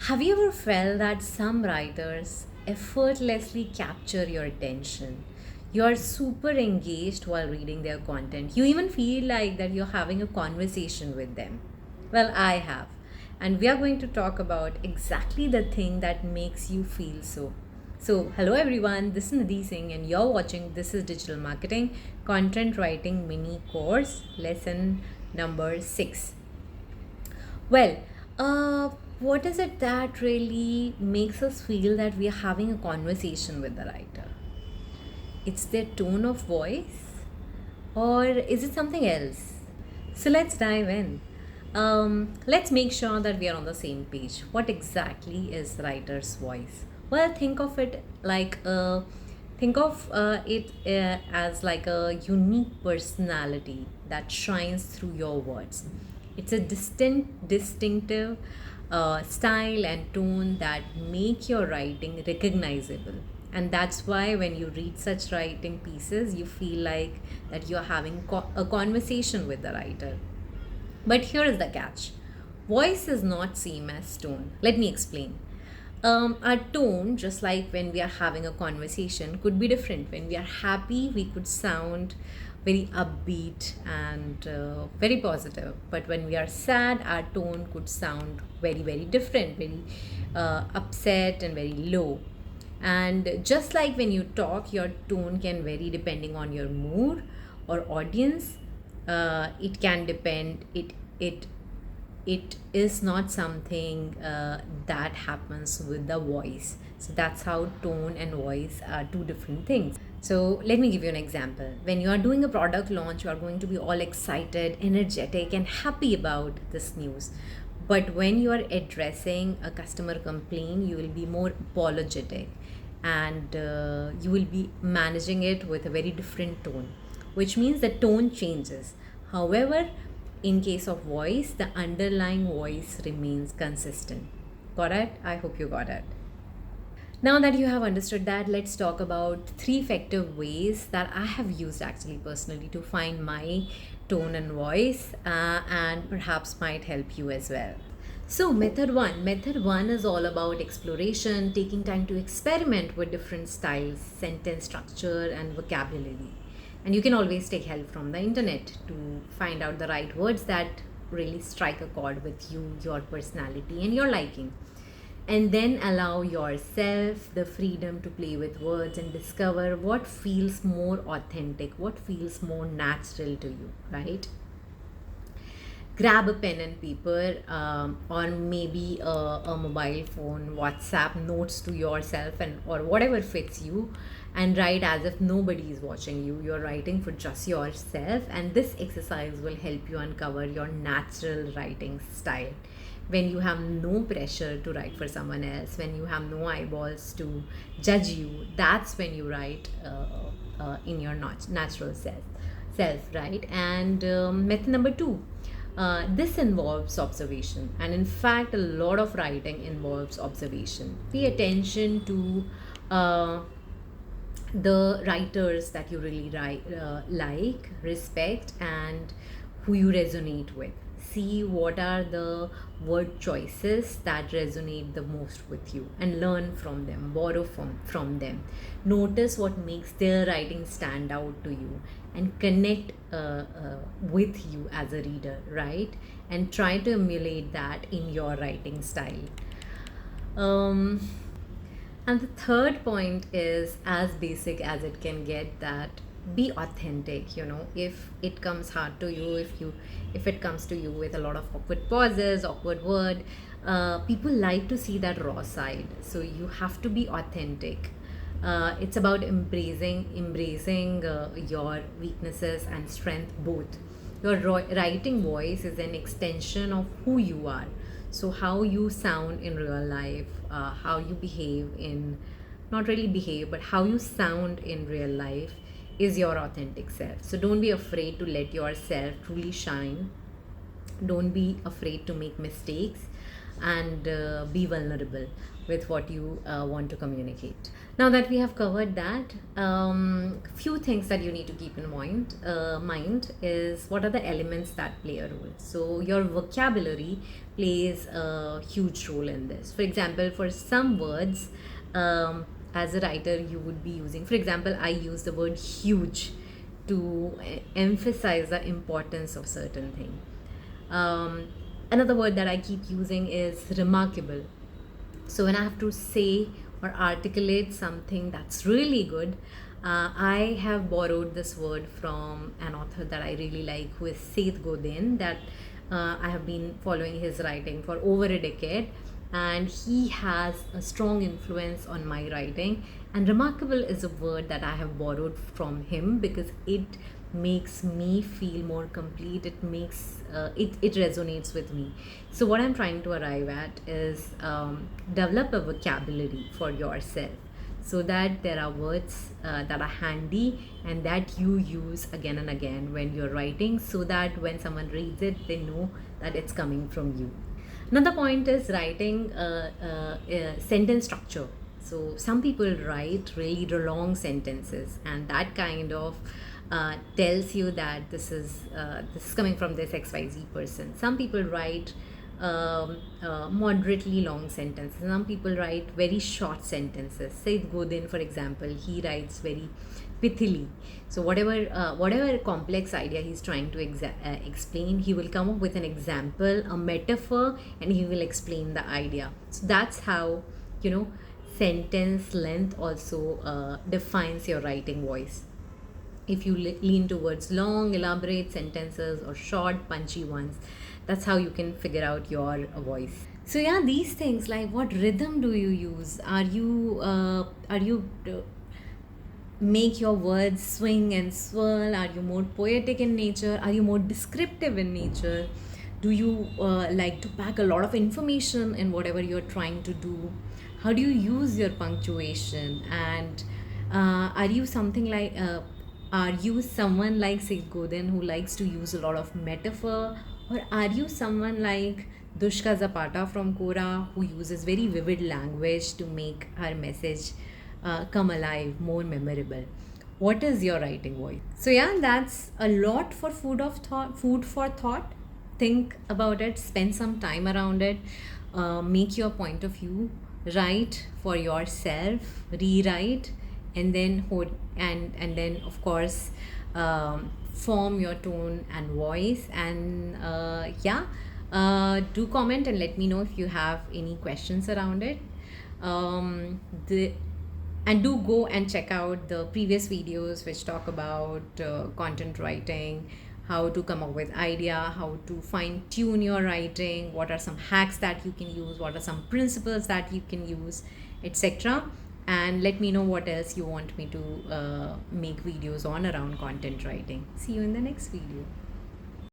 Have you ever felt that some writers effortlessly capture your attention? You are super engaged while reading their content. You even feel like that you're having a conversation with them. Well, I have. And we are going to talk about exactly the thing that makes you feel so. So, hello everyone, this is Nidhi Singh, and you're watching This is Digital Marketing Content Writing Mini Course, lesson number 6. Well, uh, what is it that really makes us feel that we are having a conversation with the writer? It's their tone of voice, or is it something else? So let's dive in. Let's make sure that we are on the same page. What exactly is writer's voice? Well, think of it as like a unique personality that shines through your words. It's a distinctive style and tone that make your writing recognizable. And that's why when you read such writing pieces, you feel like that you're having a conversation with the writer. But here is the catch. Voice is not same as tone. Let me explain. Our tone, just like when we are having a conversation, could be different. When we are happy, we could sound very upbeat and very positive. But when we are sad, our tone could sound very, very different, very upset and very low. And just like when you talk, your tone can vary depending on your mood or audience. It can depend. It is not something that happens with the voice. So that's how tone and voice are two different things. So let me give you an example. When you are doing a product launch, you are going to be all excited, energetic, and happy about this news. But when you are addressing a customer complaint, you will be more apologetic, and you will be managing it with a very different tone, which means the tone changes. However, in case of voice, the underlying voice remains consistent. Got it? I hope you got it. Now that you have understood that, let's talk about three effective ways that I have used actually personally to find my tone and voice, and perhaps might help you as well. So, method one is all about exploration, taking time to experiment with different styles, sentence structure, and vocabulary. And you can always take help from the internet to find out the right words that really strike a chord with you, your personality, and your liking. And then allow yourself the freedom to play with words and discover what feels more authentic, what feels more natural to you, right? Grab a pen and paper, or maybe a mobile phone, WhatsApp notes to yourself, and or whatever fits you, and write as if nobody is watching you. You're writing for just yourself, and this exercise will help you uncover your natural writing style. When you have no pressure to write for someone else, when you have no eyeballs to judge you, that's when you write in your natural self, right? And method number two, this involves observation, and in fact, a lot of writing involves observation. Pay attention to uh, the writers that you really like, respect, and who you resonate with. See what are the word choices that resonate the most with you, and learn from them, borrow from them. Notice what makes their writing stand out to you, and connect with you as a reader, right? And try to emulate that in your writing style. Um, and the third point is as basic as it can get, that be authentic. If it comes hard to you, if it comes to you with a lot of awkward pauses, awkward word, people like to see that raw side. So you have to be authentic. It's about embracing your weaknesses and strength both. Your writing voice is an extension of who you are. So how you sound in real life, how you behave in, not really behave, but how you sound in real life is your authentic self. So don't be afraid to let yourself truly shine. Don't be afraid to make mistakes, and be vulnerable with what you want to communicate. Now that we have covered that, few things that you need to keep in mind is what are the elements that play a role. So your vocabulary plays a huge role in this. For example, for some words, as a writer, you would be using. For example, I use the word huge to emphasize the importance of certain thing. Um, Another word that I keep using is remarkable. So when I have to say or articulate something that's really good, I have borrowed this word from an author that I really like, who is Seth Godin. That I have been following his writing for over a decade, and he has a strong influence on my writing. And remarkable is a word that I have borrowed from him because it makes me feel more complete. It makes it resonates with me. So what I'm trying to arrive at is develop a vocabulary for yourself, so that there are words that are handy and that you use again and again when you're writing, so that when someone reads it, they know that it's coming from you. Another point is writing sentence structure. So some people write really long sentences, and that kind of tells you that this is coming from this XYZ person. Some people write moderately long sentences. Some people write very short sentences. Said Godin, for example, he writes very pithily. So whatever complex idea he's trying to explain, he will come up with an example, a metaphor, and he will explain the idea. So that's how, you know, sentence length also defines your writing voice. If you lean towards long elaborate sentences or short punchy ones, that's how you can figure out your voice. So yeah, these things, like what rhythm do you use? Are you make your words swing and swirl? Are you more poetic in nature? Are you more descriptive in nature? Do you like to pack a lot of information in whatever you're trying to do? How do you use your punctuation? And are you someone like Seth Godin, who likes to use a lot of metaphor, or are you someone like Dushka Zapata from Kora, who uses very vivid language to make her message come alive, more memorable? What is your writing voice? So yeah, that's a lot for food for thought. Think about it, spend some time around it, make your point of view, write for yourself, rewrite, and then and then of course form your tone and voice. And yeah, do comment and let me know if you have any questions around it. The And do go and check out the previous videos which talk about content writing, how to come up with idea, how to fine tune your writing, what are some hacks that you can use, what are some principles that you can use, etc. And let me know what else you want me to make videos on around content writing. See you in the next video.